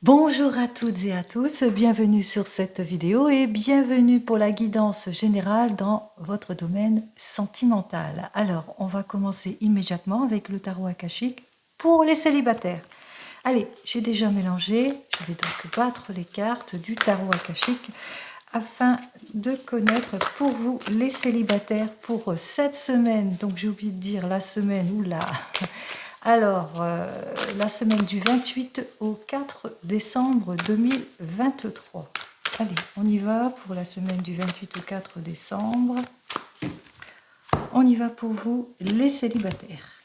Bonjour à toutes et à tous, bienvenue sur cette vidéo et bienvenue pour la guidance générale dans votre domaine sentimental. Alors, on va commencer immédiatement avec le tarot akashique pour les célibataires. Allez, j'ai déjà mélangé, je vais donc battre les cartes du tarot akashique afin de connaître pour vous les célibataires pour cette semaine. Donc j'ai oublié de dire la semaine, oula. Alors, la semaine du 28 au 4 décembre 2023. Allez, on y va pour la semaine du 28 au 4 décembre. On y va pour vous, les célibataires.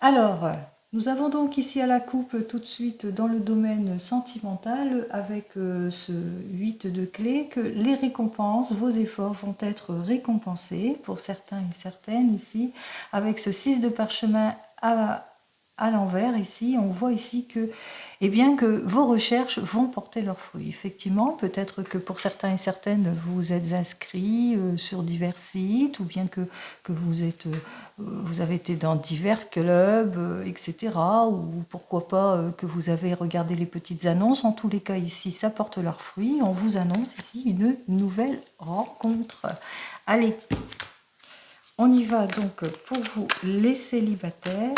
Alors, nous avons donc ici à la coupe tout de suite dans le domaine sentimental avec ce 8 de clés que les récompenses, vos efforts vont être récompensés pour certains et certaines ici avec ce 6 de parchemin à l'envers ici, on voit ici que, eh bien, que vos recherches vont porter leurs fruits. Effectivement, peut-être que pour certains et certaines, vous êtes inscrits sur divers sites ou bien que vous avez été dans divers clubs, etc. Ou pourquoi pas que vous avez regardé les petites annonces. En tous les cas, ici, ça porte leurs fruits. On vous annonce ici une nouvelle rencontre. Allez, on y va donc pour vous les célibataires.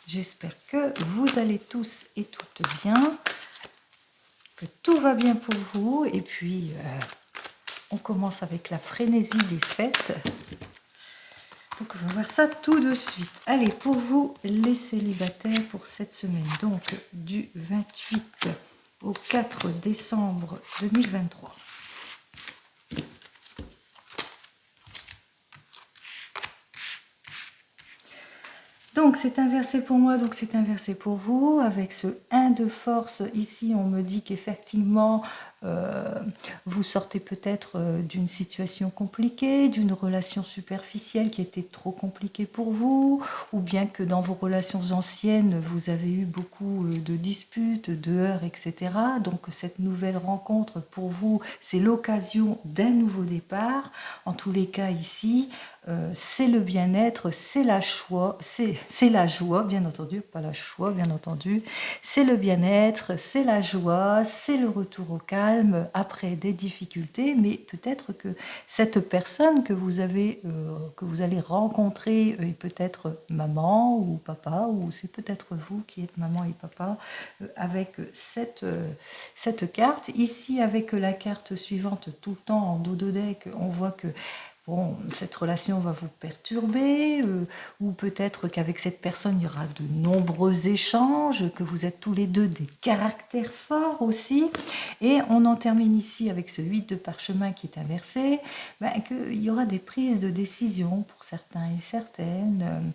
J'espère que vous allez tous et toutes bien, que tout va bien pour vous. Et puis, on commence avec la frénésie des fêtes. Donc, on va voir ça tout de suite. Allez, pour vous les célibataires pour cette semaine, donc du 28 au 4 décembre 2023. Donc c'est inversé pour moi, donc c'est inversé pour vous. Avec ce 1 de force, ici on me dit qu'effectivement vous sortez peut-être d'une situation compliquée, d'une relation superficielle qui était trop compliquée pour vous, ou bien que dans vos relations anciennes vous avez eu beaucoup de disputes, de heurts, etc. Donc cette nouvelle rencontre pour vous, c'est l'occasion d'un nouveau départ. En tous les cas ici, c'est le bien-être, c'est la joie, bien entendu, pas la joie, bien entendu. C'est le bien-être, c'est la joie, c'est le retour au calme après des difficultés, mais peut-être que cette personne que vous allez rencontrer est peut-être maman ou papa, ou c'est peut-être vous qui êtes maman et papa avec cette carte. Ici, avec la carte suivante, tout le temps en dos de deck, on voit que bon, cette relation va vous perturber, ou peut-être qu'avec cette personne, il y aura de nombreux échanges, que vous êtes tous les deux des caractères forts aussi. Et on en termine ici avec ce 8 de parchemin qui est inversé, qu'il y aura des prises de décision pour certains et certaines,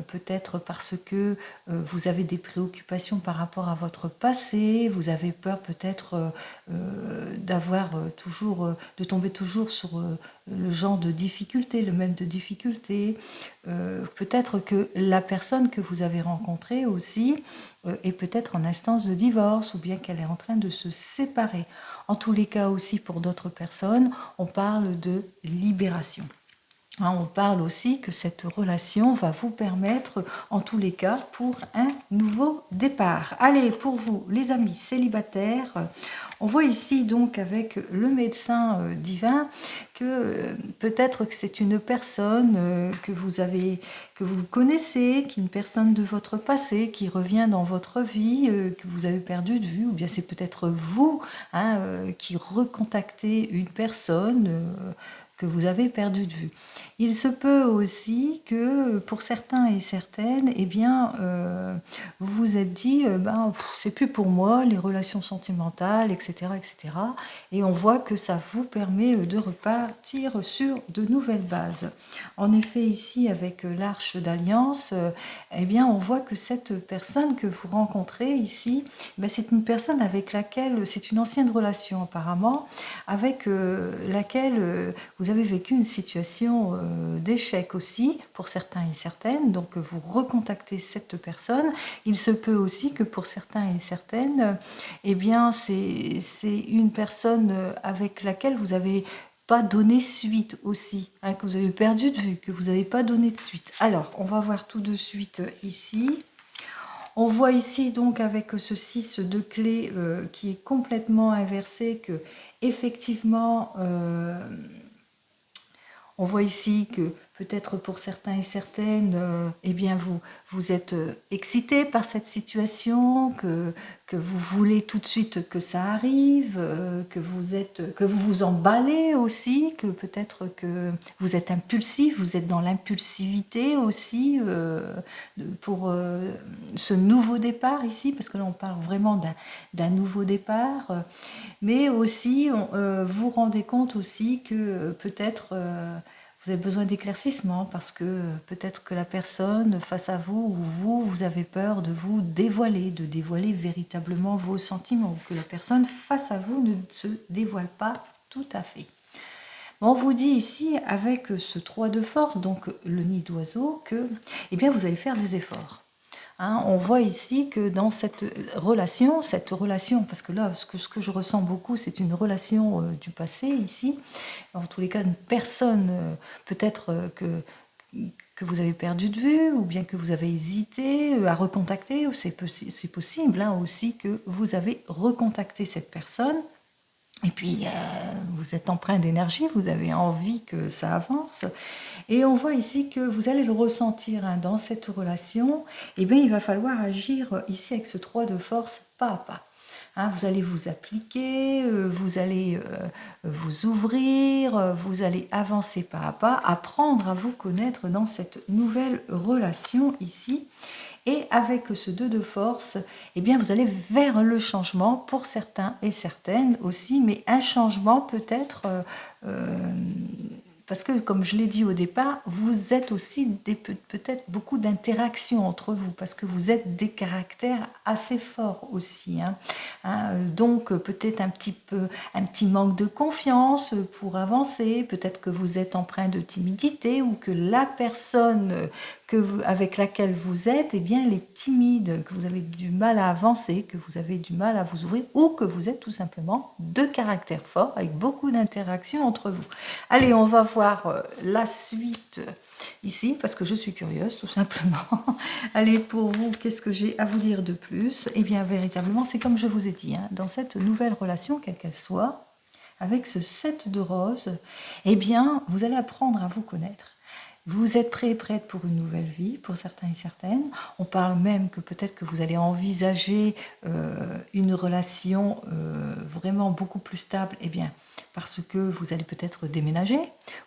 peut-être parce que vous avez des préoccupations par rapport à votre passé, vous avez peur peut-être d'avoir toujours, de tomber toujours sur le genre de difficulté, le même de difficulté. Peut-être que la personne que vous avez rencontrée aussi est peut-être en instance de divorce ou bien qu'elle est en train de se séparer. En tous les cas aussi pour d'autres personnes, on parle de libération. On parle aussi que cette relation va vous permettre, en tous les cas, pour un nouveau départ. Allez, pour vous, les amis célibataires, on voit ici donc avec le médecin divin que peut-être que c'est une personne que vous connaissez, qui est une personne de votre passé, qui revient dans votre vie, que vous avez perdu de vue, ou bien c'est peut-être vous qui recontactez une personne que vous avez perdu de vue. Il se peut aussi que pour certains et certaines, eh bien, vous vous êtes dit, c'est plus pour moi, les relations sentimentales, etc., etc. Et on voit que ça vous permet de repartir sur de nouvelles bases. En effet, ici, avec l'Arche d'Alliance, eh bien, on voit que cette personne que vous rencontrez ici, c'est une personne avec laquelle, c'est une ancienne relation apparemment, avec laquelle vous avez vécu une situation d'échec aussi pour certains et certaines, donc vous recontactez cette personne. Il se peut aussi que pour certains et certaines, eh bien c'est une personne avec laquelle vous avez pas donné suite aussi, que vous avez perdu de vue, que vous n'avez pas donné de suite. Alors, on va voir tout de suite ici. On voit ici donc avec ce 6 de clé qui est complètement inversé que effectivement on voit ici que peut-être pour certains et certaines, eh bien vous êtes excité par cette situation, que vous voulez tout de suite que ça arrive, que vous vous emballez aussi, que peut-être que vous êtes impulsif, vous êtes dans l'impulsivité aussi pour ce nouveau départ ici, parce que là on parle vraiment d'un nouveau départ, mais aussi vous rendez compte aussi que peut-être vous avez besoin d'éclaircissement parce que peut-être que la personne face à vous ou vous avez peur de vous dévoiler, de dévoiler véritablement vos sentiments, ou que la personne face à vous ne se dévoile pas tout à fait. On vous dit ici avec ce 3 de force, donc le nid d'oiseau, que eh bien, vous allez faire des efforts. Hein, on voit ici que dans cette relation, parce que là, ce que je ressens beaucoup, c'est une relation du passé ici, en tous les cas, une personne peut-être que vous avez perdu de vue, ou bien que vous avez hésité à recontacter, c'est possible hein, aussi que vous avez recontacté cette personne, et puis, vous êtes empreint d'énergie, vous avez envie que ça avance. Et on voit ici que vous allez le ressentir hein, dans cette relation. Eh bien, il va falloir agir ici avec ce 3 de force, pas à pas. Hein, vous allez vous appliquer, vous allez vous ouvrir, vous allez avancer pas à pas, apprendre à vous connaître dans cette nouvelle relation ici. Et avec ce 2 de force, eh bien vous allez vers le changement pour certains et certaines aussi, mais un changement peut-être parce que, comme je l'ai dit au départ, vous êtes aussi peut-être beaucoup d'interactions entre vous, parce que vous êtes des caractères assez forts aussi. Donc, peut-être un petit manque de confiance pour avancer, peut-être que vous êtes empreint de timidité, ou que la personne avec laquelle vous êtes, eh bien, elle est timide, que vous avez du mal à avancer, que vous avez du mal à vous ouvrir, ou que vous êtes tout simplement de caractère fort, avec beaucoup d'interactions entre vous. Allez, on va voir la suite ici, parce que je suis curieuse, tout simplement. Allez, pour vous, qu'est-ce que j'ai à vous dire de plus? Eh bien, véritablement, c'est comme je vous ai dit, hein, dans cette nouvelle relation, quelle qu'elle soit, avec ce 7 de rose, eh bien, vous allez apprendre à vous connaître. Vous êtes prêt et prête pour une nouvelle vie, pour certains et certaines. On parle même que peut-être que vous allez envisager une relation vraiment beaucoup plus stable, eh bien, parce que vous allez peut-être déménager,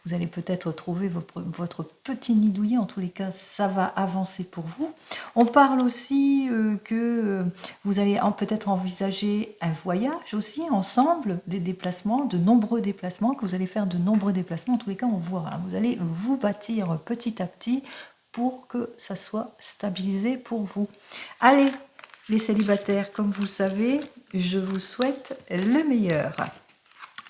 vous allez peut-être trouver votre petit nid douillet, en tous les cas, ça va avancer pour vous. On parle aussi que vous allez peut-être envisager un voyage aussi, ensemble, des déplacements, de nombreux déplacements, que vous allez faire de nombreux déplacements, en tous les cas, on voit, hein, vous allez vous bâtir petit à petit pour que ça soit stabilisé pour vous. Allez, les célibataires, comme vous le savez, je vous souhaite le meilleur.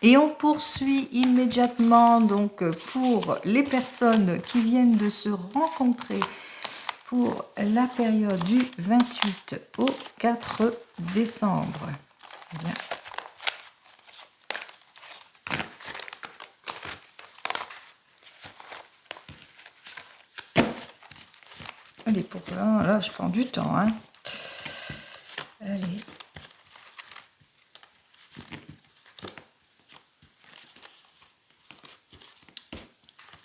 Et on poursuit immédiatement donc pour les personnes qui viennent de se rencontrer pour la période du 28 au 4 décembre. Bien. Allez, pour là, je prends du temps. Hein. Allez.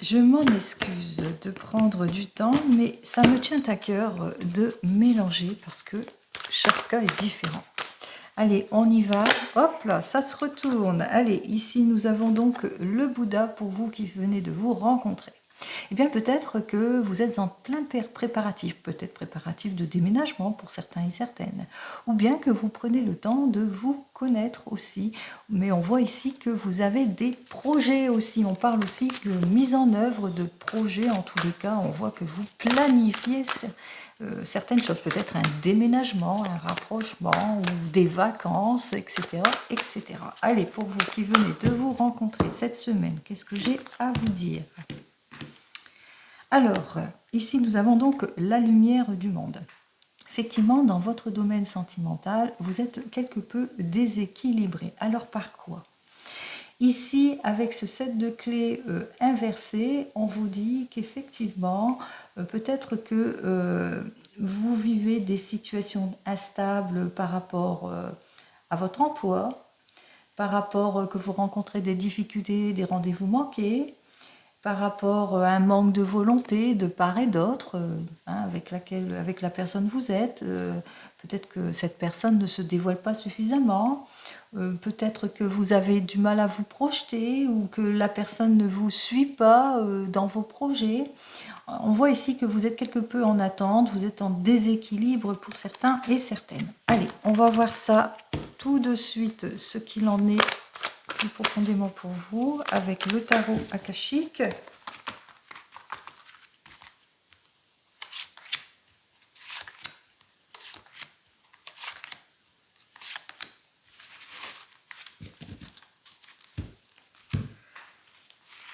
Je m'en excuse de prendre du temps, mais ça me tient à cœur de mélanger parce que chaque cas est différent. Allez, on y va. Hop là, ça se retourne. Allez, ici, nous avons donc le Bouddha pour vous qui venez de vous rencontrer. Eh bien, peut-être que vous êtes en plein préparatif, peut-être préparatif de déménagement pour certains et certaines, ou bien que vous prenez le temps de vous connaître aussi. Mais on voit ici que vous avez des projets aussi. On parle aussi de mise en œuvre de projets. En tous les cas, on voit que vous planifiez certaines choses, peut-être un déménagement, un rapprochement, ou des vacances, etc., etc. Allez, pour vous qui venez de vous rencontrer cette semaine, qu'est-ce que j'ai à vous dire ? Alors, ici, nous avons donc la lumière du monde. Effectivement, dans votre domaine sentimental, vous êtes quelque peu déséquilibré. Alors, par quoi ? Ici, avec ce 7 de clés inversé, on vous dit qu'effectivement, peut-être que vous vivez des situations instables par rapport à votre emploi, par rapport que vous rencontrez des difficultés, des rendez-vous manqués, par rapport à un manque de volonté de part et d'autre avec la personne que vous êtes. Peut-être que cette personne ne se dévoile pas suffisamment. Peut-être que vous avez du mal à vous projeter ou que la personne ne vous suit pas dans vos projets. On voit ici que vous êtes quelque peu en attente, vous êtes en déséquilibre pour certains et certaines. Allez, on va voir ça tout de suite, ce qu'il en est plus profondément pour vous avec le tarot akashique.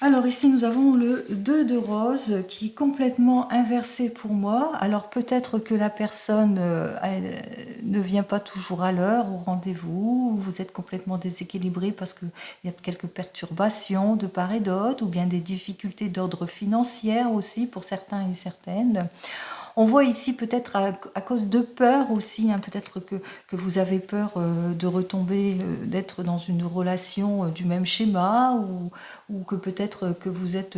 Alors ici nous avons le 2 de rose qui est complètement inversé pour moi. Alors peut-être que la personne ne vient pas toujours à l'heure au rendez-vous, vous êtes complètement déséquilibré parce qu'il y a quelques perturbations de part et d'autre, ou bien des difficultés d'ordre financier aussi pour certains et certaines. On voit ici peut-être à cause de peur aussi, peut-être que vous avez peur de retomber, d'être dans une relation du même schéma, ou que peut-être que vous êtes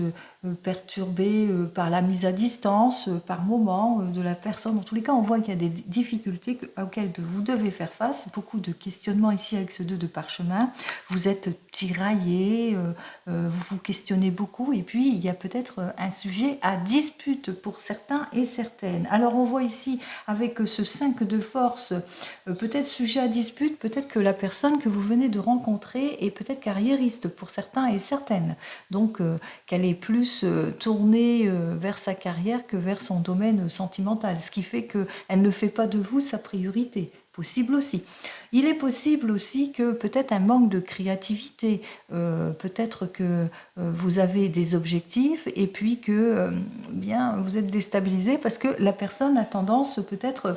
perturbé par la mise à distance, par moment de la personne. En tous les cas, on voit qu'il y a des difficultés auxquelles vous devez faire face. Beaucoup de questionnements ici avec ce 2 de parchemin. Vous êtes tiraillé, vous vous questionnez beaucoup, et puis il y a peut-être un sujet à dispute pour certains et certaines. Alors on voit ici avec ce 5 de force, peut-être sujet à dispute, peut-être que la personne que vous venez de rencontrer est peut-être carriériste pour certains et certaines. Donc qu'elle est plus tournée vers sa carrière que vers son domaine sentimental, ce qui fait qu'elle ne fait pas de vous sa priorité. Possible aussi. Il est possible aussi que peut-être un manque de créativité, peut-être que vous avez des objectifs et puis que bien vous êtes déstabilisé parce que la personne a tendance peut-être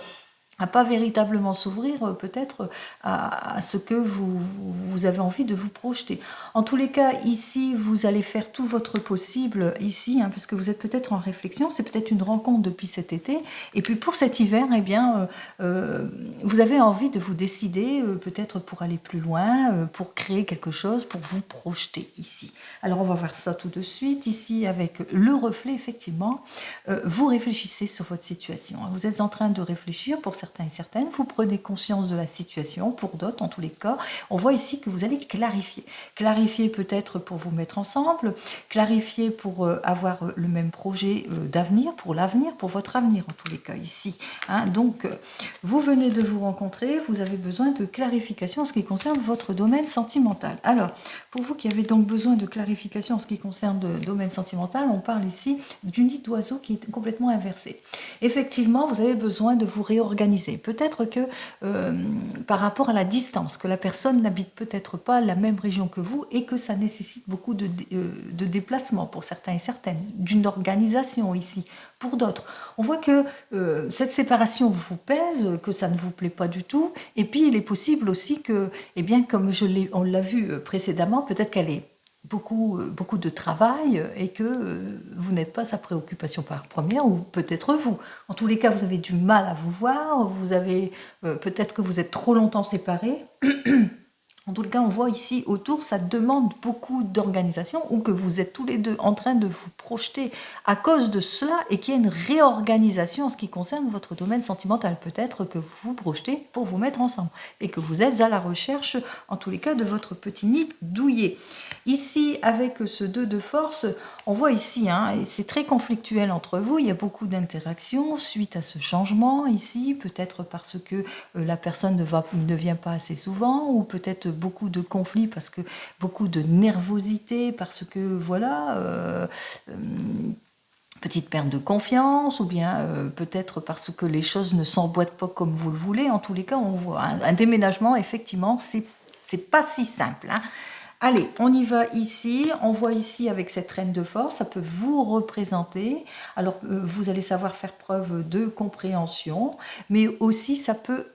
à pas véritablement s'ouvrir peut-être à ce que vous avez envie de vous projeter. En tous les cas, ici, vous allez faire tout votre possible ici, parce que vous êtes peut-être en réflexion, c'est peut-être une rencontre depuis cet été, et puis pour cet hiver, eh bien, vous avez envie de vous décider peut-être pour aller plus loin, pour créer quelque chose, pour vous projeter ici. Alors on va voir ça tout de suite, ici avec le reflet, effectivement, vous réfléchissez sur votre situation. Vous êtes en train de réfléchir pour certains et certaines, vous prenez conscience de la situation, pour d'autres en tous les cas, on voit ici que vous allez clarifier. Clarifier peut-être pour vous mettre ensemble, clarifier pour avoir le même projet d'avenir, pour l'avenir, pour votre avenir en tous les cas ici. Donc vous venez de vous rencontrer, vous avez besoin de clarification en ce qui concerne votre domaine sentimental. Alors, pour vous qui avez donc besoin de clarification en ce qui concerne le domaine sentimental, on parle ici du nid d'oiseau qui est complètement inversé. Effectivement, vous avez besoin de vous réorganiser. Peut-être que par rapport à la distance, que la personne n'habite peut-être pas la même région que vous et que ça nécessite beaucoup de déplacements pour certains et certaines, d'une organisation ici pour d'autres. On voit que cette séparation vous pèse, que ça ne vous plaît pas du tout, et puis il est possible aussi que, eh bien, comme on l'a vu précédemment, peut-être qu'elle est beaucoup de travail et que vous n'êtes pas sa préoccupation première, ou peut-être vous. En tous les cas, vous avez du mal à vous voir, vous avez peut-être que vous êtes trop longtemps séparés. En tout cas, on voit ici autour, ça demande beaucoup d'organisation, ou que vous êtes tous les deux en train de vous projeter à cause de cela et qu'il y a une réorganisation en ce qui concerne votre domaine sentimental. Peut-être que vous vous projetez pour vous mettre ensemble et que vous êtes à la recherche, en tous les cas, de votre petit nid douillet. Ici, avec ce 2 de force, on voit ici, c'est très conflictuel entre vous, il y a beaucoup d'interactions suite à ce changement ici, peut-être parce que la personne ne vient pas assez souvent, ou peut-être beaucoup de conflits parce que beaucoup de nervosité, parce que voilà, petite perte de confiance, ou bien peut-être parce que les choses ne s'emboîtent pas comme vous le voulez. En tous les cas, on voit un déménagement, effectivement, c'est pas si simple. Allez, on y va ici, on voit ici avec cette reine de force, ça peut vous représenter, alors vous allez savoir faire preuve de compréhension, mais aussi ça peut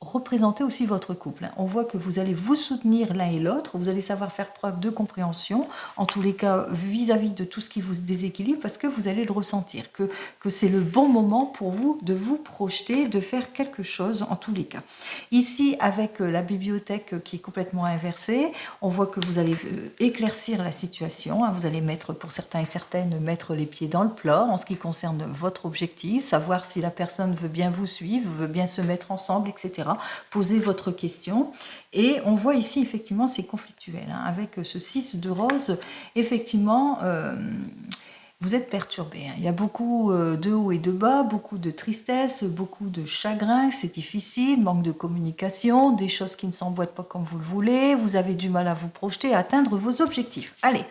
représenter aussi votre couple. On voit que vous allez vous soutenir l'un et l'autre, vous allez savoir faire preuve de compréhension, en tous les cas vis-à-vis de tout ce qui vous déséquilibre, parce que vous allez le ressentir, que c'est le bon moment pour vous de vous projeter, de faire quelque chose en tous les cas. Ici, avec la bibliothèque qui est complètement inversée, on voit que vous allez éclaircir la situation, vous allez mettre, pour certains et certaines, mettre les pieds dans le plat en ce qui concerne votre objectif, savoir si la personne veut bien vous suivre, veut bien se mettre ensemble, etc. Posez votre question. Et on voit ici, effectivement, c'est conflictuel. Avec ce 6 de rose, effectivement, vous êtes perturbé. Il y a beaucoup de hauts et de bas, beaucoup de tristesse, beaucoup de chagrin, c'est difficile, manque de communication, des choses qui ne s'emboîtent pas comme vous le voulez, vous avez du mal à vous projeter, à atteindre vos objectifs. Allez,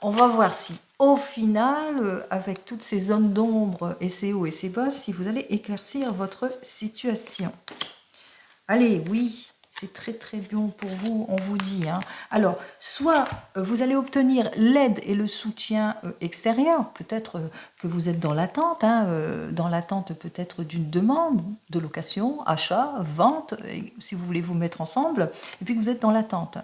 on va voir si, au final, avec toutes ces zones d'ombre et ces hauts et ces bas, si vous allez éclaircir votre situation. Allez, oui, c'est très très bien pour vous, on vous dit. Alors, soit vous allez obtenir l'aide et le soutien extérieur, peut-être que vous êtes dans l'attente, dans l'attente peut-être d'une demande de location, achat, vente, si vous voulez vous mettre ensemble, et puis que vous êtes dans l'attente.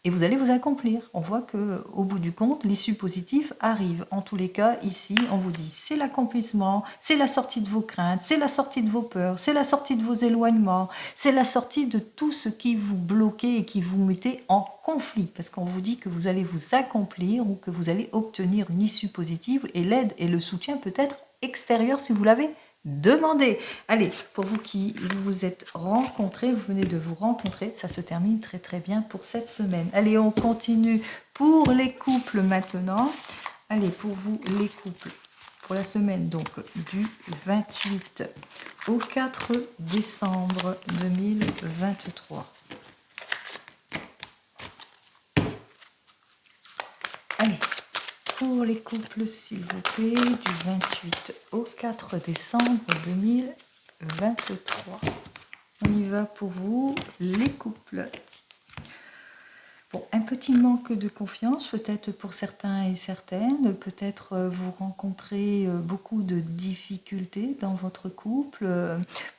Et vous allez vous accomplir. On voit qu'au bout du compte, l'issue positive arrive. En tous les cas, ici, on vous dit, c'est l'accomplissement, c'est la sortie de vos craintes, c'est la sortie de vos peurs, c'est la sortie de vos éloignements, c'est la sortie de tout ce qui vous bloquait et qui vous mettait en conflit. Parce qu'on vous dit que vous allez vous accomplir ou que vous allez obtenir une issue positive et l'aide et le soutien peut être extérieur si vous l'avez demandez. Allez, pour vous qui vous êtes rencontrés, vous venez de vous rencontrer, ça se termine très très bien pour cette semaine. Allez, on continue pour les couples maintenant. Allez, pour vous les couples, pour la semaine donc du 28 au 4 décembre 2023. Allez. Pour les couples, s'il vous plaît, du 28 au 4 décembre 2023. On y va pour vous, les couples. Bon, un petit manque de confiance, peut-être pour certains et certaines. Peut-être vous rencontrez beaucoup de difficultés dans votre couple.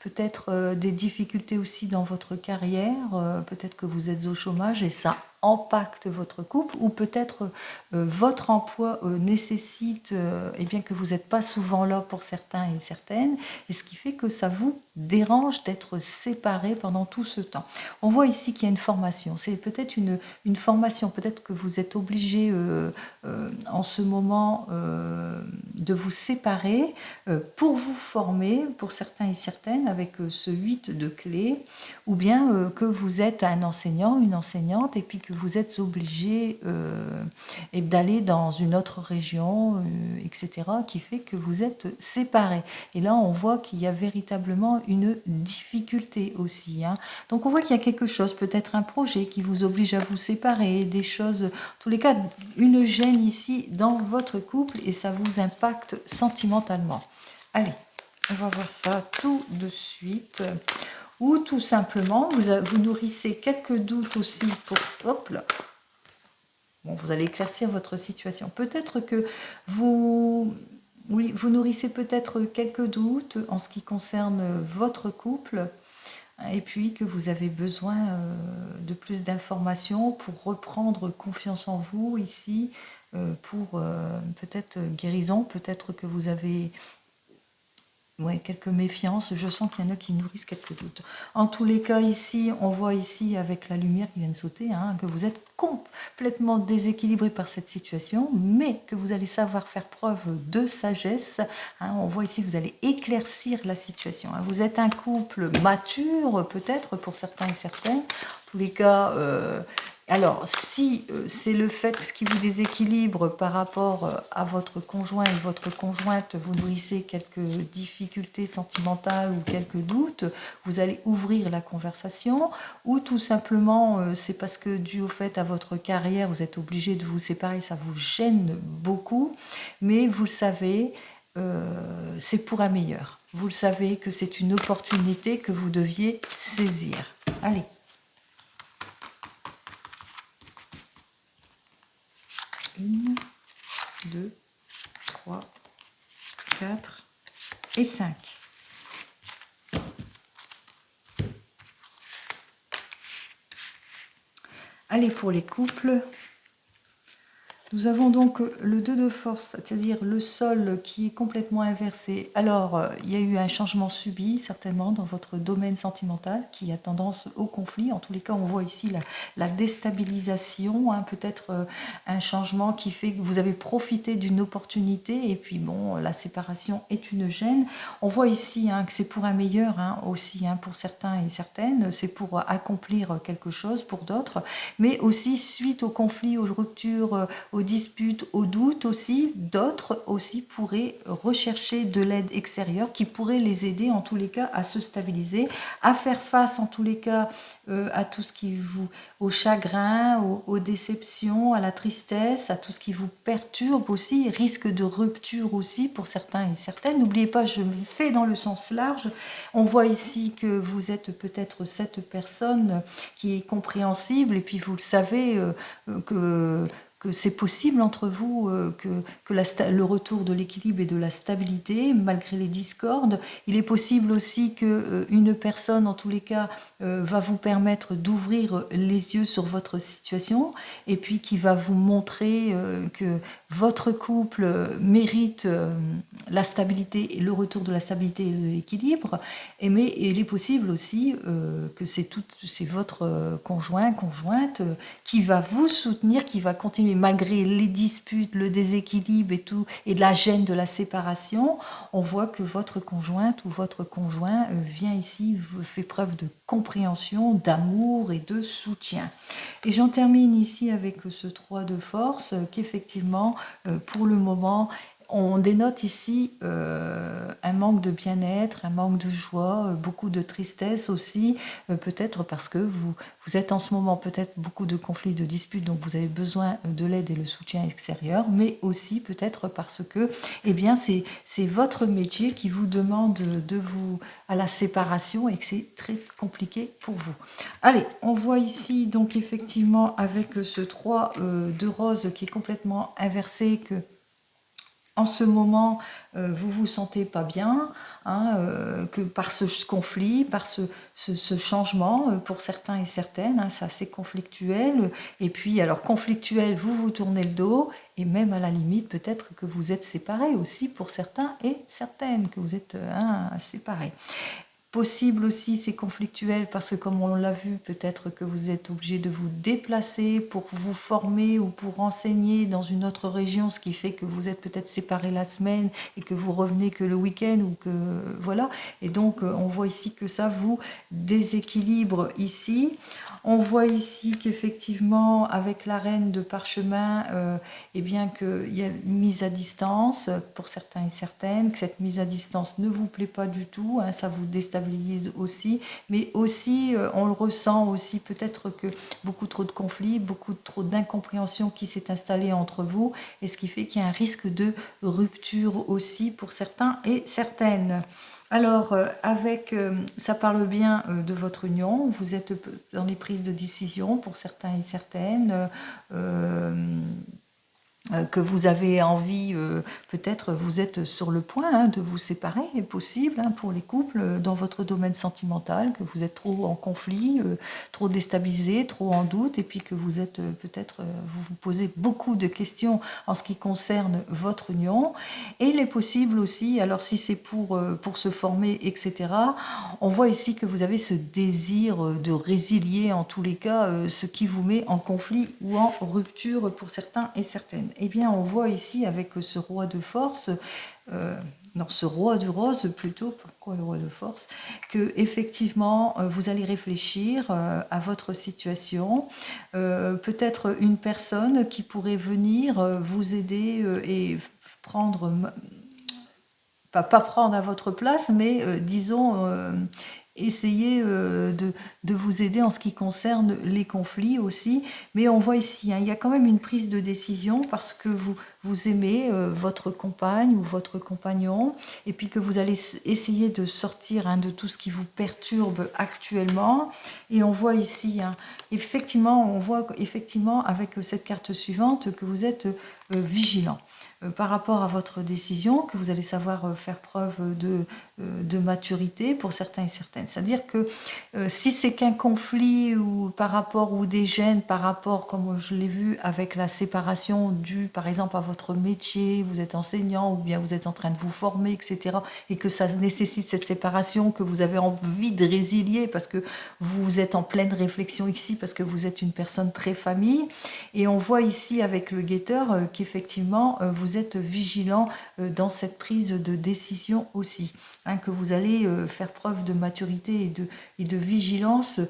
Peut-être des difficultés aussi dans votre carrière. Peut-être que vous êtes au chômage et ça impacte votre couple, ou peut-être votre emploi nécessite eh bien que vous n'êtes pas souvent là pour certains et certaines, et ce qui fait que ça vous dérange d'être séparés pendant tout ce temps. On voit ici qu'il y a une formation, c'est peut-être une formation, peut-être que vous êtes obligé en ce moment de vous séparer pour vous former, pour certains et certaines, avec ce 8 de clés, ou bien que vous êtes un enseignant, une enseignante, et puis que vous êtes obligé d'aller dans une autre région, etc., qui fait que vous êtes séparés. Et là, on voit qu'il y a véritablement une difficulté aussi. Donc, on voit qu'il y a quelque chose, peut-être un projet qui vous oblige à vous séparer, des choses, en tous les cas, une gêne ici dans votre couple, et ça vous impacte sentimentalement. Allez, on va voir ça tout de suite. Ou tout simplement, vous nourrissez quelques doutes aussi pour... Hop là. Bon, vous allez éclaircir votre situation. Peut-être que vous nourrissez peut-être quelques doutes en ce qui concerne votre couple, et puis que vous avez besoin de plus d'informations pour reprendre confiance en vous ici, pour peut-être guérison, peut-être que vous avez... Ouais, quelques méfiances, je sens qu'il y en a qui nourrissent quelques doutes. En tous les cas, ici, on voit ici, avec la lumière qui vient de sauter, que vous êtes complètement déséquilibré par cette situation, mais que vous allez savoir faire preuve de sagesse. On voit ici, vous allez éclaircir la situation. Vous êtes un couple mature, peut-être, pour certains et certaines. En tous les cas... alors, si c'est le fait, ce qui vous déséquilibre par rapport à votre conjoint et votre conjointe, vous nourrissez quelques difficultés sentimentales ou quelques doutes, vous allez ouvrir la conversation, ou tout simplement, c'est parce que dû au fait à votre carrière, vous êtes obligé de vous séparer, ça vous gêne beaucoup, mais vous le savez, c'est pour un meilleur. Vous le savez que c'est une opportunité que vous deviez saisir. Allez. 1, 2, 3, 4 et 5. Allez, pour les couples, nous avons donc le 2 de force, c'est-à-dire le sol qui est complètement inversé. Alors, il y a eu un changement subi, certainement, dans votre domaine sentimental, qui a tendance au conflit. En tous les cas, on voit ici la déstabilisation, hein, peut-être un changement qui fait que vous avez profité d'une opportunité, et puis bon, la séparation est une gêne. On voit ici hein, que c'est pour un meilleur hein, aussi, hein, pour certains et certaines, c'est pour accomplir quelque chose pour d'autres, mais aussi suite au conflit, aux ruptures, aux disputes, aux doutes aussi, d'autres aussi pourraient rechercher de l'aide extérieure qui pourrait les aider en tous les cas à se stabiliser, à faire face en tous les cas à tout ce qui vous, au chagrin, aux déceptions, à la tristesse, à tout ce qui vous perturbe aussi, risque de rupture aussi pour certains et certaines. N'oubliez pas, je fais dans le sens large. On voit ici que vous êtes peut-être cette personne qui est compréhensible et puis vous le savez que c'est possible entre vous, que le retour de l'équilibre et de la stabilité, malgré les discordes. Il est possible aussi qu'une personne, en tous les cas, va vous permettre d'ouvrir les yeux sur votre situation et puis qui va vous montrer que votre couple mérite la stabilité et le retour de la stabilité et de l'équilibre. Mais il est possible aussi que c'est votre conjoint, conjointe qui va vous soutenir, qui va continuer malgré les disputes, le déséquilibre et tout, et de la gêne de la séparation. On voit que votre conjointe ou votre conjoint vient ici, fait preuve de compréhension, d'amour et de soutien. Et j'en termine ici avec ce 3 de force, qu'effectivement, pour le moment, on dénote ici un manque de bien-être, un manque de joie, beaucoup de tristesse aussi, peut-être parce que vous êtes en ce moment peut-être beaucoup de conflits, de disputes, donc vous avez besoin de l'aide et le soutien extérieur, mais aussi peut-être parce que eh bien, c'est votre métier qui vous demande de vous à la séparation et que c'est très compliqué pour vous. Allez, on voit ici donc effectivement avec ce 3 de rose qui est complètement inversé que en ce moment, vous vous sentez pas bien, hein, que par ce conflit, par ce changement, pour certains et certaines, hein, c'est assez conflictuel. Et puis, alors conflictuel, vous vous tournez le dos, et même à la limite, peut-être que vous êtes séparés aussi pour certains et certaines, que vous êtes séparés. Possible aussi, c'est conflictuel parce que comme on l'a vu, peut-être que vous êtes obligé de vous déplacer pour vous former ou pour enseigner dans une autre région, ce qui fait que vous êtes peut-être séparés la semaine et que vous revenez que le week-end ou que voilà. Et donc on voit ici que ça vous déséquilibre ici. On voit ici qu'effectivement, avec la reine de parchemin, eh bien qu'il y a une mise à distance pour certains et certaines, que cette mise à distance ne vous plaît pas du tout, hein, ça vous déstabilise aussi, mais aussi, on le ressent aussi peut-être que beaucoup trop de conflits, beaucoup trop d'incompréhension qui s'est installée entre vous, et ce qui fait qu'il y a un risque de rupture aussi pour certains et certaines. Alors, ça parle bien de votre union, vous êtes dans les prises de décision pour certains et certaines, que vous avez envie, peut-être vous êtes sur le point hein, de vous séparer, est possible hein, pour les couples dans votre domaine sentimental, que vous êtes trop en conflit, trop déstabilisé, trop en doute, et puis que vous êtes peut-être, vous vous posez beaucoup de questions en ce qui concerne votre union. Et il est possible aussi, alors si c'est pour se former, etc., on voit ici que vous avez ce désir de résilier en tous les cas ce qui vous met en conflit ou en rupture pour certains et certaines. Eh bien, on voit ici avec ce roi de force, non, ce roi de rose plutôt, pourquoi le roi de force, que effectivement vous allez réfléchir à votre situation, peut-être une personne qui pourrait venir vous aider et prendre, pas prendre à votre place, mais disons essayer de vous aider en ce qui concerne les conflits aussi. Mais on voit ici, hein, il y a quand même une prise de décision parce que vous aimez votre compagne ou votre compagnon et puis que vous allez essayer de sortir hein, de tout ce qui vous perturbe actuellement. Et on voit ici, hein, effectivement, on voit effectivement avec cette carte suivante que vous êtes vigilant. par rapport à votre décision, que vous allez savoir faire preuve de maturité pour certains et certaines. C'est-à-dire que si c'est qu'un conflit ou par rapport ou des gênes par rapport, comme je l'ai vu, avec la séparation due par exemple à votre métier, vous êtes enseignant ou bien vous êtes en train de vous former, etc., et que ça nécessite cette séparation, que vous avez envie de résilier parce que vous êtes en pleine réflexion ici, parce que vous êtes une personne très famille, et on voit ici avec le guetteur qu'effectivement vous êtes vigilant dans cette prise de décision aussi, hein, que vous allez faire preuve de maturité et de vigilance,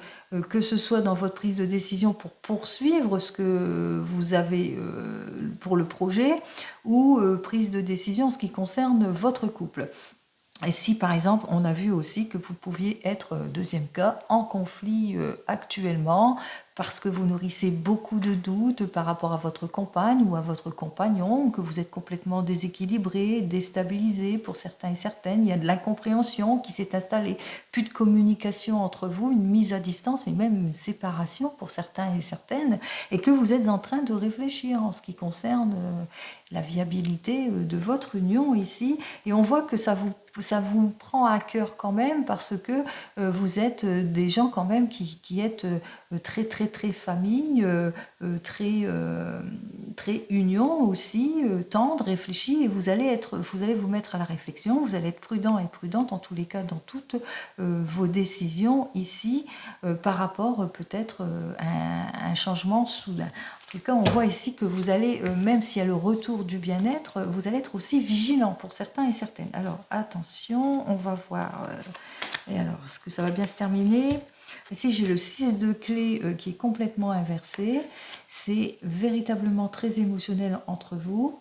que ce soit dans votre prise de décision pour poursuivre ce que vous avez pour le projet, ou prise de décision en ce qui concerne votre couple. Et si par exemple on a vu aussi que vous pouviez être, deuxième cas, en conflit actuellement, parce que vous nourrissez beaucoup de doutes par rapport à votre compagne ou à votre compagnon, que vous êtes complètement déséquilibré, déstabilisé pour certains et certaines, il y a de l'incompréhension qui s'est installée, plus de communication entre vous, une mise à distance et même une séparation pour certains et certaines, et que vous êtes en train de réfléchir en ce qui concerne la viabilité de votre union ici, et on voit que ça vous prend à cœur quand même, parce que vous êtes des gens quand même qui êtes très très très famille, très union aussi, tendre, réfléchi, et vous allez vous mettre à la réflexion, vous allez être prudent et prudente en tous les cas dans toutes vos décisions ici, par rapport peut-être à un changement soudain. En tout cas, on voit ici que vous allez, même s'il y a le retour du bien-être, vous allez être aussi vigilant pour certains et certaines. Alors, attention, on va voir. Et alors, est-ce que ça va bien se terminer? Ici, j'ai le 6 de clé qui est complètement inversé. C'est véritablement très émotionnel entre vous,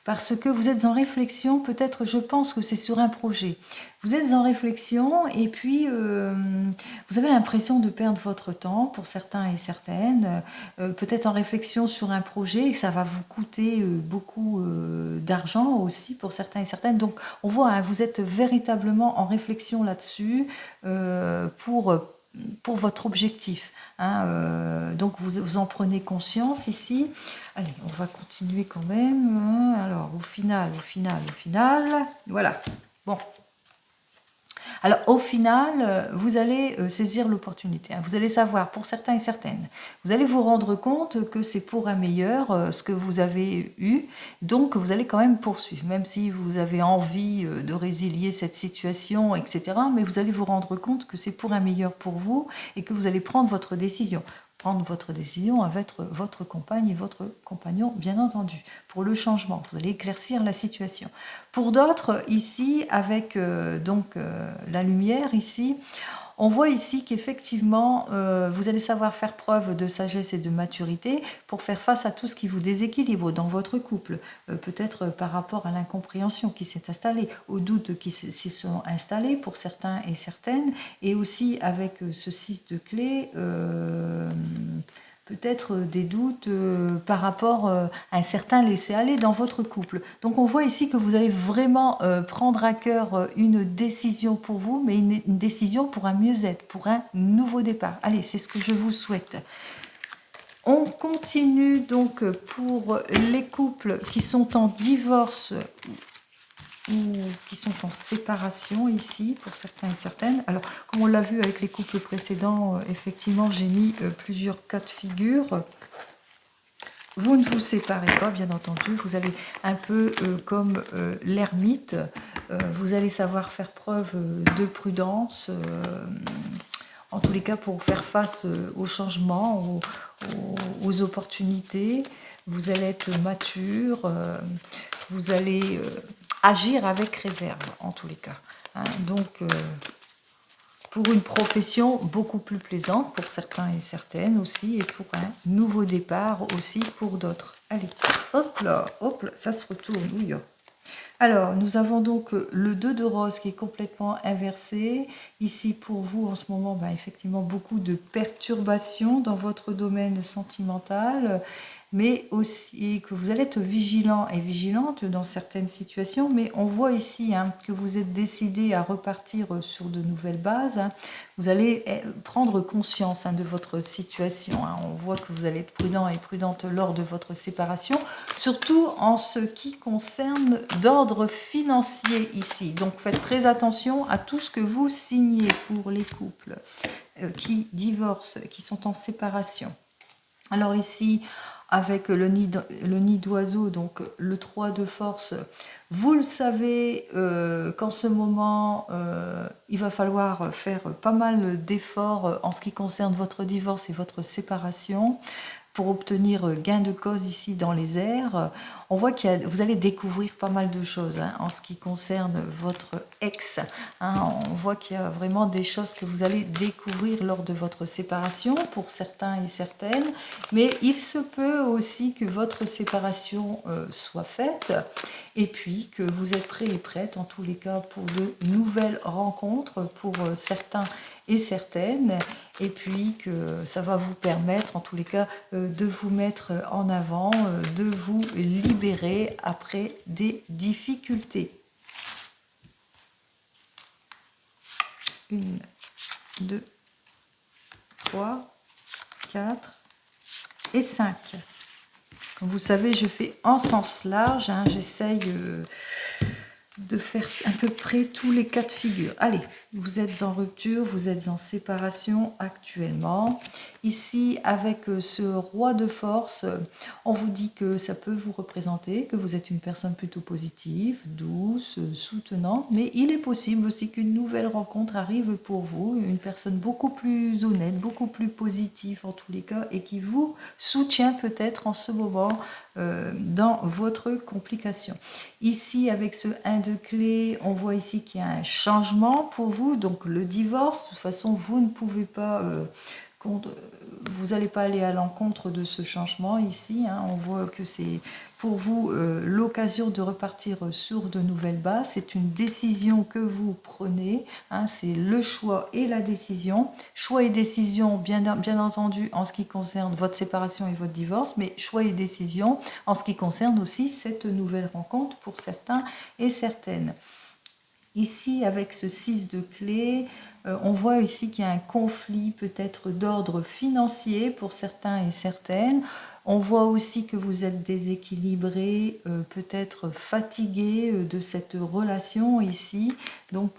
parce que vous êtes en réflexion, peut-être, je pense que c'est sur un projet. Vous êtes en réflexion et puis vous avez l'impression de perdre votre temps pour certains et certaines, peut-être en réflexion sur un projet, et ça va vous coûter beaucoup d'argent aussi pour certains et certaines. Donc on voit, hein, vous êtes véritablement en réflexion là-dessus pour votre objectif, hein, donc vous en prenez conscience ici. Allez, on va continuer quand même, hein. Alors au final, voilà. Bon. Alors au final, vous allez saisir l'opportunité, hein. Vous allez savoir, pour certains et certaines, vous allez vous rendre compte que c'est pour un meilleur ce que vous avez eu, donc vous allez quand même poursuivre, même si vous avez envie de résilier cette situation, etc. Mais vous allez vous rendre compte que c'est pour un meilleur pour vous et que vous allez prendre votre décision. Prendre votre décision avec votre compagne et votre compagnon, bien entendu, pour le changement. Vous allez éclaircir la situation. Pour d'autres, ici, avec la lumière, ici, on voit ici qu'effectivement, vous allez savoir faire preuve de sagesse et de maturité pour faire face à tout ce qui vous déséquilibre dans votre couple, peut-être par rapport à l'incompréhension qui s'est installée, aux doutes qui s'y sont installés pour certains et certaines, et aussi avec ce 6 de clé, peut-être des doutes par rapport à un certain laisser-aller dans votre couple. Donc on voit ici que vous allez vraiment prendre à cœur une décision pour vous, mais une décision pour un mieux-être, pour un nouveau départ. Allez, c'est ce que je vous souhaite. On continue donc pour les couples qui sont en divorce ou qui sont en séparation ici, pour certains et certaines. Alors, comme on l'a vu avec les couples précédents, effectivement, j'ai mis plusieurs cas de figure. Vous ne vous séparez pas, bien entendu. Vous allez un peu comme l'ermite, vous allez savoir faire preuve de prudence, en tous les cas pour faire face aux changements, aux opportunités. Vous allez être mature, vous allez agir avec réserve, en tous les cas, hein. Donc, pour une profession beaucoup plus plaisante pour certains et certaines aussi, et pour un nouveau départ aussi pour d'autres. Allez, hop là, ça se retourne, oui. Alors, nous avons donc le 2 de rose qui est complètement inversé. Ici, pour vous, en ce moment, effectivement, beaucoup de perturbations dans votre domaine sentimental. mais aussi que vous allez être vigilant et vigilante dans certaines situations, mais on voit ici que vous êtes décidé à repartir sur de nouvelles bases. Vous allez prendre conscience de votre situation. On voit que vous allez être prudent et prudente lors de votre séparation, surtout en ce qui concerne d'ordre financier ici. Donc faites très attention à tout ce que vous signez pour les couples qui divorcent, qui sont en séparation. Alors ici, avec le nid d'oiseau, donc le 3 de force, vous le savez qu'en ce moment, il va falloir faire pas mal d'efforts en ce qui concerne votre divorce et votre séparation pour obtenir gain de cause ici dans les airs. On voit que vous allez découvrir pas mal de choses en ce qui concerne votre ex. On voit qu'il y a vraiment des choses que vous allez découvrir lors de votre séparation pour certains et certaines, mais il se peut aussi que votre séparation soit faite et puis que vous êtes prêts et prêtes en tous les cas pour de nouvelles rencontres pour certains et certaines, et puis que ça va vous permettre en tous les cas de vous mettre en avant, de vous libérer après des difficultés. 1, 2, 3, 4 et 5. Comme vous savez, je fais en sens large, j'essaye de faire à peu près tous les cas de figure. Allez, vous êtes en rupture, vous êtes en séparation actuellement. Ici, avec ce roi de force, on vous dit que ça peut vous représenter, que vous êtes une personne plutôt positive, douce, soutenante, mais il est possible aussi qu'une nouvelle rencontre arrive pour vous, une personne beaucoup plus honnête, beaucoup plus positive en tous les cas, et qui vous soutient peut-être en ce moment dans votre complication. Ici, avec ce 1 de clé, on voit ici qu'il y a un changement pour vous, donc le divorce. De toute façon, vous ne pouvez pas, vous n'allez pas aller à l'encontre de ce changement ici. On voit que c'est pour vous l'occasion de repartir sur de nouvelles bases. C'est une décision que vous prenez. C'est le choix et la décision. Choix et décision, bien entendu, en ce qui concerne votre séparation et votre divorce, mais choix et décision en ce qui concerne aussi cette nouvelle rencontre pour certains et certaines. Ici, avec ce 6 de clé, on voit ici qu'il y a un conflit peut-être d'ordre financier pour certains et certaines. On voit aussi que vous êtes déséquilibré, peut-être fatigué de cette relation ici. Donc,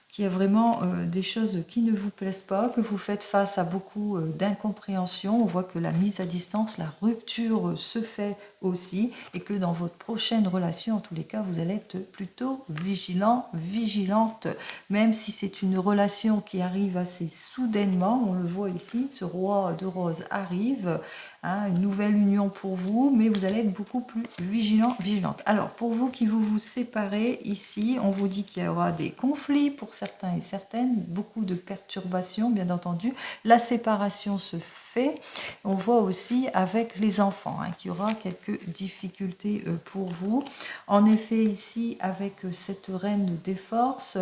qu'il y a vraiment des choses qui ne vous plaisent pas, que vous faites face à beaucoup d'incompréhension. On voit que la mise à distance, la rupture se fait aussi, et que dans votre prochaine relation, en tous les cas, vous allez être plutôt vigilant, vigilante, même si c'est une relation qui arrive assez soudainement. On le voit ici, ce roi de rose arrive, une nouvelle union pour vous, mais vous allez être beaucoup plus vigilant, vigilante. Alors, pour vous qui vous séparez, ici, on vous dit qu'il y aura des conflits pour certains et certaines, beaucoup de perturbations, bien entendu. La séparation se fait. On voit aussi avec les enfants qu'il y aura quelques difficultés pour vous. En effet, ici, avec cette reine des forces,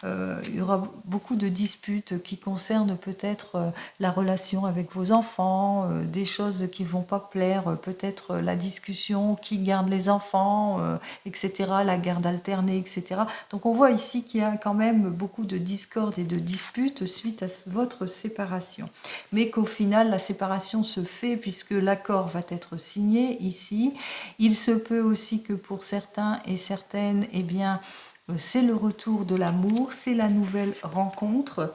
il y aura beaucoup de disputes qui concernent peut-être la relation avec vos enfants, des choses qui ne vont pas plaire, peut-être la discussion, qui garde les enfants, etc., la garde alternée, etc. Donc on voit ici qu'il y a quand même beaucoup de discorde et de disputes suite à votre séparation. Mais qu'au final, la séparation se fait puisque l'accord va être signé ici. Il se peut aussi que pour certains et certaines, eh bien, c'est le retour de l'amour, c'est la nouvelle rencontre.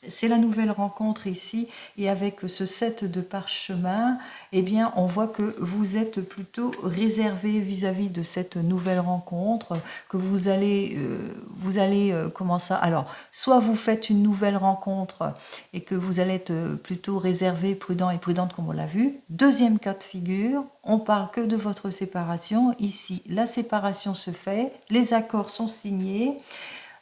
C'est la nouvelle rencontre ici, et avec ce 7 de parchemin, eh bien, on voit que vous êtes plutôt réservé vis-à-vis de cette nouvelle rencontre, que vous allez comment ça? Alors, soit vous faites une nouvelle rencontre et que vous allez être plutôt réservé, prudent et prudente comme on l'a vu. Deuxième cas de figure, on parle que de votre séparation. Ici, la séparation se fait, les accords sont signés.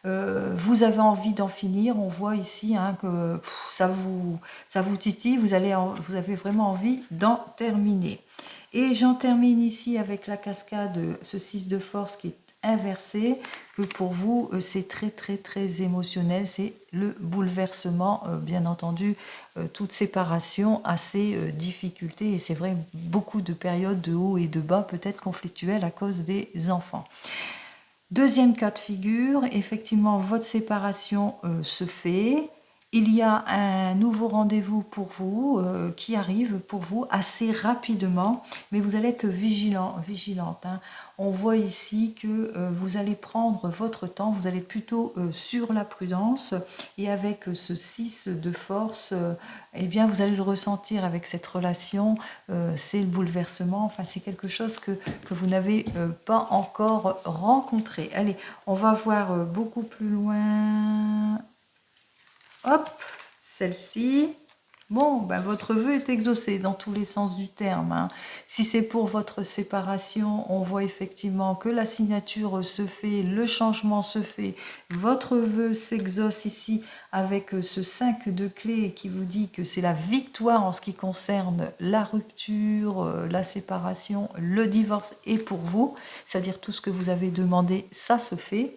Vous avez envie d'en finir, on voit ici que ça vous titille, vous avez vraiment envie d'en terminer. Et j'en termine ici avec la cascade, ce 6 de force qui est inversé, que pour vous, c'est très, très, très émotionnel. C'est le bouleversement, bien entendu, toute séparation a ses difficultés. Et c'est vrai, beaucoup de périodes de haut et de bas, peut-être conflictuelles à cause des enfants. Deuxième cas de figure, effectivement, votre séparation se fait. Il y a un nouveau rendez-vous pour vous qui arrive pour vous assez rapidement, mais vous allez être vigilante. Hein. On voit ici que vous allez prendre votre temps, vous allez être plutôt sur la prudence, et avec ce 6 de force, eh bien vous allez le ressentir avec cette relation, c'est le bouleversement, enfin c'est quelque chose que vous n'avez pas encore rencontré. Allez, on va voir beaucoup plus loin. Hop, celle-ci. Bon, ben votre vœu est exaucé dans tous les sens du terme. Hein. Si c'est pour votre séparation, on voit effectivement que la signature se fait, le changement se fait. Votre vœu s'exauce ici avec ce 5 de clés qui vous dit que c'est la victoire en ce qui concerne la rupture, la séparation, le divorce et pour vous. C'est-à-dire tout ce que vous avez demandé, ça se fait.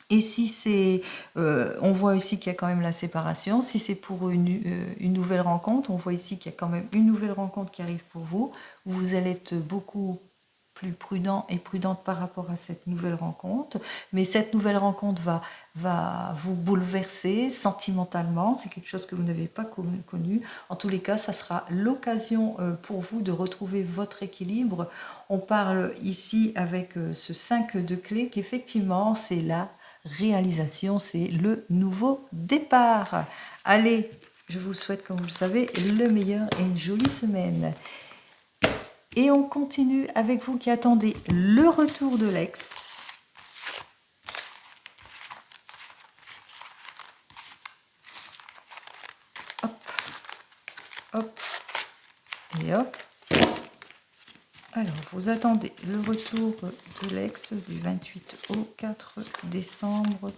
Et si c'est, on voit ici qu'il y a quand même la séparation. Si c'est pour une nouvelle rencontre, on voit ici qu'il y a quand même une nouvelle rencontre qui arrive pour vous. Vous allez être beaucoup plus prudent et prudente par rapport à cette nouvelle rencontre. Mais cette nouvelle rencontre va vous bouleverser sentimentalement. C'est quelque chose que vous n'avez pas connu. En tous les cas, ça sera l'occasion pour vous de retrouver votre équilibre. On parle ici avec ce 5 de clés qu'effectivement, c'est là réalisation, c'est le nouveau départ. Allez, je vous souhaite, comme vous le savez, le meilleur et une jolie semaine. Et on continue avec vous qui attendez le retour de l'ex. Hop, hop, et hop. Alors, vous attendez le retour de l'ex du 28 au 4 décembre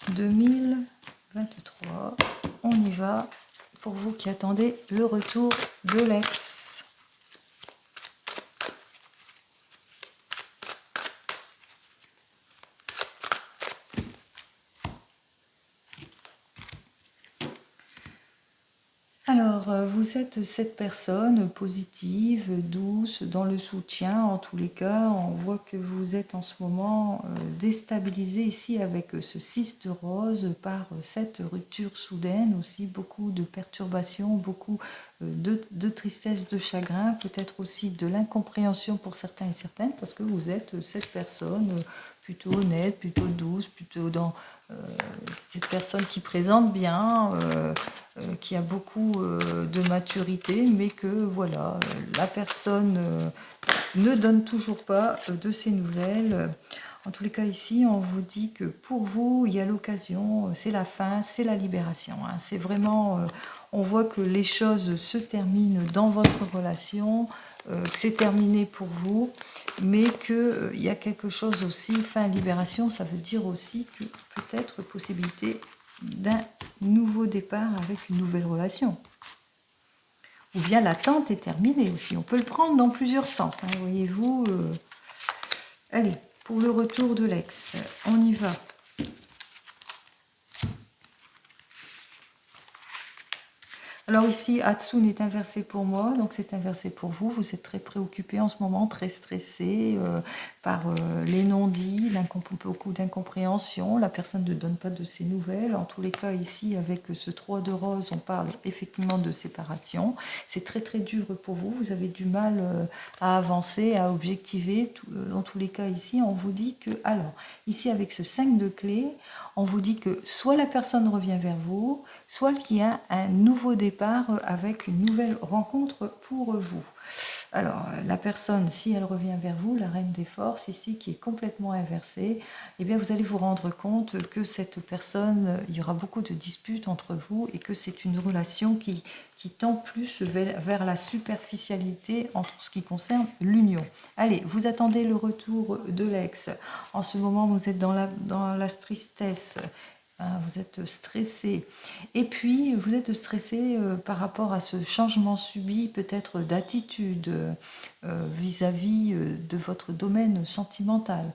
2023. On y va pour vous qui attendez le retour de l'ex. Alors, vous êtes cette personne positive, douce, dans le soutien. En tous les cas, on voit que vous êtes en ce moment déstabilisé ici avec ce 6 de rose par cette rupture soudaine. Aussi beaucoup de perturbations, beaucoup de tristesse, de chagrin, peut-être aussi de l'incompréhension pour certains et certaines, parce que vous êtes cette personne plutôt honnête, plutôt douce, plutôt dans cette personne qui présente bien, qui a beaucoup de maturité, mais que voilà, la personne ne donne toujours pas de ses nouvelles. En tous les cas, ici, on vous dit que pour vous, il y a l'occasion, c'est la fin, c'est la libération. Hein. C'est vraiment, on voit que les choses se terminent dans votre relation, que c'est terminé pour vous, mais qu'il y a quelque chose aussi, fin, libération, ça veut dire aussi que peut-être possibilité d'un nouveau départ avec une nouvelle relation. Ou bien l'attente est terminée aussi. On peut le prendre dans plusieurs sens, hein, voyez-vous. Allez, pour le retour de l'ex, on y va. Alors ici, Hatsun est inversé pour moi, donc c'est inversé pour vous. Vous êtes très préoccupé en ce moment, très stressé par les non-dits, beaucoup d'incompréhension. La personne ne donne pas de ses nouvelles. En tous les cas, ici, avec ce 3 de rose, on parle effectivement de séparation. C'est très très dur pour vous. Vous avez du mal à avancer, à objectiver. Dans tous les cas, ici, on vous dit que... Alors, ici, avec ce 5 de clés, on vous dit que soit la personne revient vers vous, soit qu'il y a un nouveau départ avec une nouvelle rencontre pour vous. Alors, la personne, si elle revient vers vous, la reine des forces, ici, qui est complètement inversée, eh bien, vous allez vous rendre compte que cette personne, il y aura beaucoup de disputes entre vous et que c'est une relation qui tend plus vers la superficialité en ce qui concerne l'union. Allez, vous attendez le retour de l'ex. En ce moment, vous êtes dans la tristesse. Vous êtes stressé. Et puis, vous êtes stressé par rapport à ce changement subi, peut-être d'attitude vis-à-vis de votre domaine sentimental.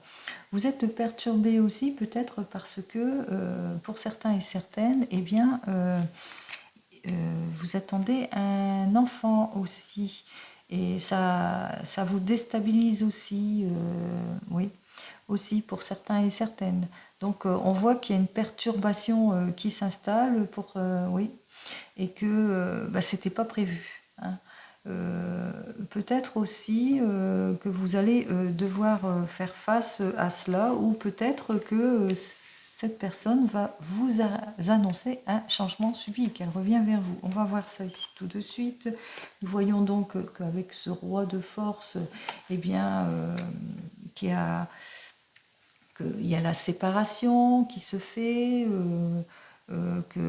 Vous êtes perturbé aussi peut-être parce que, pour certains et certaines, eh bien, vous attendez un enfant aussi. Et ça vous déstabilise aussi, oui, aussi pour certains et certaines. Donc on voit qu'il y a une perturbation qui s'installe pour, oui, et que c'était pas prévu, hein. Peut-être aussi que vous allez devoir faire face à cela, ou peut-être que cette personne va vous annoncer un changement subit, qu'elle revient vers vous. On va voir ça ici tout de suite. Nous voyons donc qu'avec ce roi de force, eh bien, qu'il y a la séparation qui se fait, que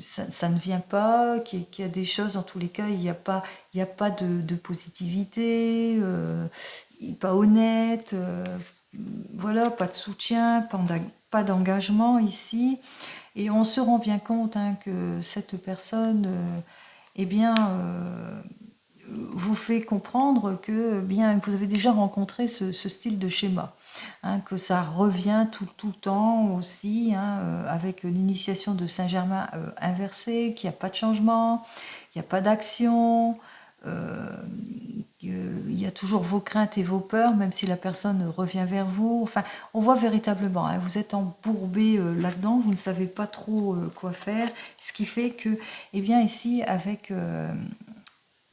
ça ne vient pas, qu'il y a des choses, en tous les cas, il n'y a pas de positivité, pas honnête, voilà, pas de soutien, pas d'engagement ici. Et on se rend bien compte, hein, que cette personne, eh bien, vous fait comprendre que, bien, vous avez déjà rencontré ce style de schéma, hein, que ça revient tout le temps aussi, hein, avec l'initiation de Saint-Germain inversée, qu'il n'y a pas de changement, il n'y a pas d'action, il y a toujours vos craintes et vos peurs, même si la personne revient vers vous. Enfin, on voit véritablement, hein, vous êtes embourbé là-dedans, vous ne savez pas trop quoi faire, ce qui fait que, eh bien, ici, avec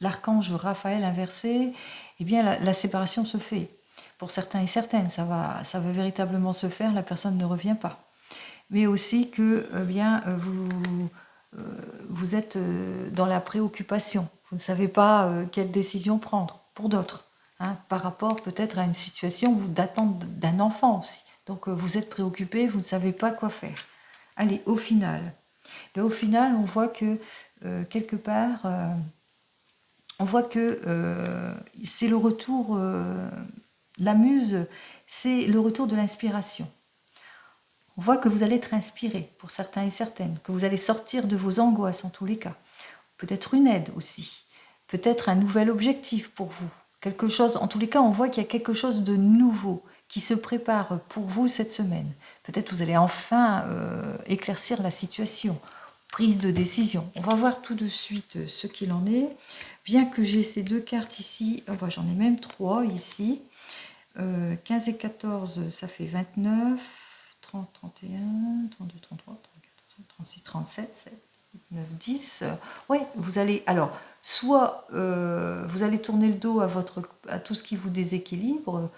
l'archange Raphaël inversé, eh bien, la séparation se fait. Pour certains et certaines, ça va véritablement se faire, la personne ne revient pas. Mais aussi que, bien, vous êtes dans la préoccupation. Vous ne savez pas quelle décision prendre, pour d'autres, hein, par rapport peut-être à une situation d'attente d'un enfant aussi. Donc vous êtes préoccupé, vous ne savez pas quoi faire. Allez, au final. Mais au final, on voit que quelque part, on voit que c'est le retour, la muse, c'est le retour de l'inspiration. On voit que vous allez être inspiré, pour certains et certaines, que vous allez sortir de vos angoisses en tous les cas. Peut-être une aide aussi, peut-être un nouvel objectif pour vous. Quelque chose, en tous les cas, on voit qu'il y a quelque chose de nouveau qui se prépare pour vous cette semaine. Peut-être vous allez enfin éclaircir la situation, prise de décision. On va voir tout de suite ce qu'il en est. Bien que j'ai ces deux cartes ici, oh, j'en ai même trois ici. 15 et 14, ça fait 29, 30, 31, 32, 33, 34, 36, 37, 7, 9, 10. Oui, vous allez... Alors, soit vous allez tourner le dos à tout ce qui vous déséquilibre,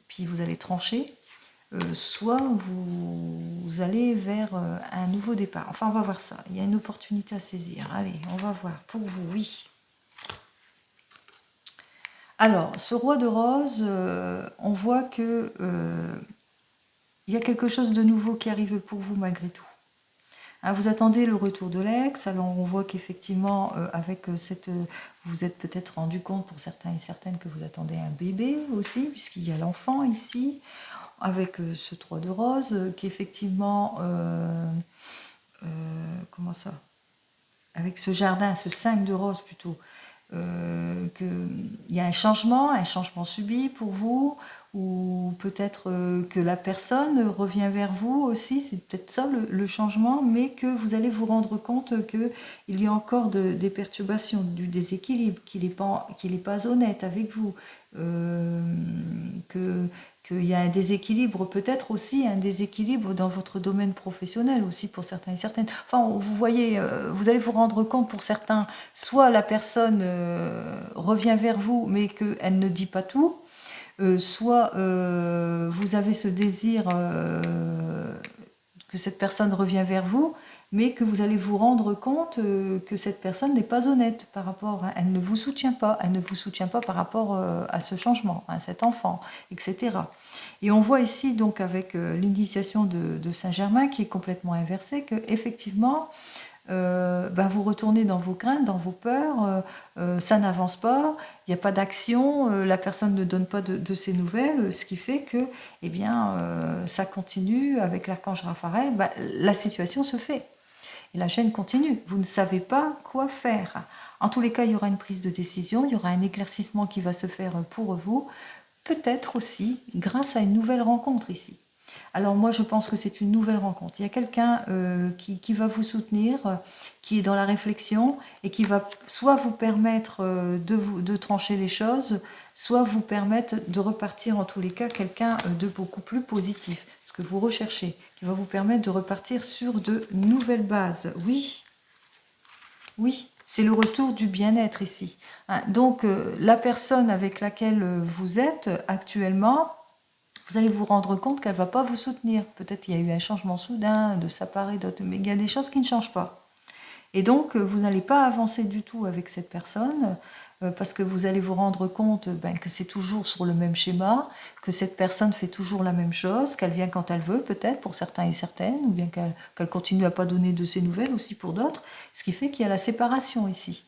puis vous allez trancher, soit vous allez vers un nouveau départ. Enfin, on va voir ça. Il y a une opportunité à saisir. Allez, on va voir. Pour vous, oui. Alors, ce roi de rose, on voit que il y a quelque chose de nouveau qui arrive pour vous malgré tout. Hein, vous attendez le retour de l'ex, alors on voit qu'effectivement, avec cette... vous êtes peut-être rendu compte pour certains et certaines que vous attendez un bébé aussi, puisqu'il y a l'enfant ici, avec ce 3 de rose, qui effectivement... comment ça? Avec ce jardin, ce 5 de rose plutôt, qu'il y a un changement subi pour vous, ou peut-être que la personne revient vers vous aussi, c'est peut-être ça le changement, mais que vous allez vous rendre compte qu'il y a encore des perturbations, du déséquilibre, qu'il n'est pas honnête avec vous, qu'il y a un déséquilibre, peut-être aussi un déséquilibre dans votre domaine professionnel aussi pour certains et certaines. Enfin, vous voyez, vous allez vous rendre compte pour certains, soit la personne revient vers vous, mais qu'elle ne dit pas tout, soit vous avez ce désir que cette personne revient vers vous, mais que vous allez vous rendre compte que cette personne n'est pas honnête par rapport elle ne vous soutient pas, par rapport à ce changement, à cet enfant, etc. Et on voit ici donc avec l'initiation de Saint-Germain qui est complètement inversée, que effectivement vous retournez dans vos craintes, dans vos peurs, ça n'avance pas, il n'y a pas d'action, la personne ne donne pas de ses nouvelles, ce qui fait que ça continue avec l'archange Raphaël, la situation se fait. Et la chaîne continue. Vous ne savez pas quoi faire. En tous les cas, il y aura une prise de décision, il y aura un éclaircissement qui va se faire pour vous, peut-être aussi grâce à une nouvelle rencontre ici. Alors moi, je pense que c'est une nouvelle rencontre. Il y a quelqu'un qui va vous soutenir, qui est dans la réflexion et qui va soit vous permettre de trancher les choses, soit vous permettre de repartir en tous les cas quelqu'un de beaucoup plus positif, ce que vous recherchez, qui va vous permettre de repartir sur de nouvelles bases. Oui, oui, c'est le retour du bien-être ici. Donc la personne avec laquelle vous êtes actuellement, vous allez vous rendre compte qu'elle ne va pas vous soutenir. Peut-être qu'il y a eu un changement soudain de sa part et d'autres, mais il y a des choses qui ne changent pas. Et donc, vous n'allez pas avancer du tout avec cette personne parce que vous allez vous rendre compte que c'est toujours sur le même schéma, que cette personne fait toujours la même chose, qu'elle vient quand elle veut peut-être pour certains et certaines, ou bien qu'elle continue à pas donner de ses nouvelles aussi pour d'autres, ce qui fait qu'il y a la séparation ici.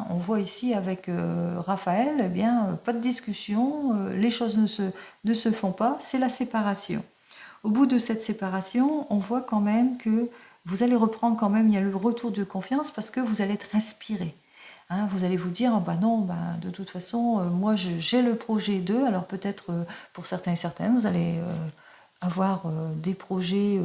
On voit ici avec Raphaël, pas de discussion, les choses ne se font pas, c'est la séparation. Au bout de cette séparation, on voit quand même que vous allez reprendre quand même, il y a le retour de confiance parce que vous allez être inspiré. Vous allez vous dire, de toute façon, moi j'ai le projet d'eux, alors peut-être pour certains et certaines, vous allez avoir des projets,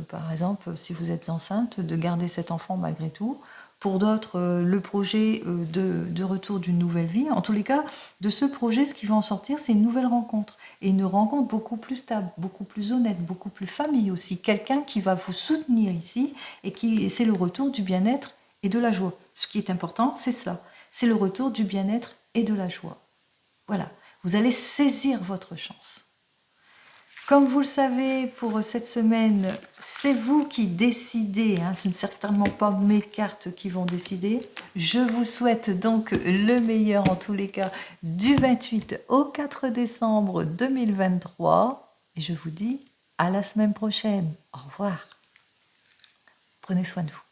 par exemple, si vous êtes enceinte, de garder cet enfant malgré tout. Pour d'autres, le projet de retour d'une nouvelle vie. En tous les cas, de ce projet, ce qui va en sortir, c'est une nouvelle rencontre. Et une rencontre beaucoup plus stable, beaucoup plus honnête, beaucoup plus famille aussi. Quelqu'un qui va vous soutenir ici et c'est le retour du bien-être et de la joie. Ce qui est important, c'est ça. C'est le retour du bien-être et de la joie. Voilà. Vous allez saisir votre chance. Comme vous le savez, pour cette semaine, c'est vous qui décidez, ce ne sont certainement pas mes cartes qui vont décider. Je vous souhaite donc le meilleur en tous les cas du 28 au 4 décembre 2023 et je vous dis à la semaine prochaine. Au revoir. Prenez soin de vous.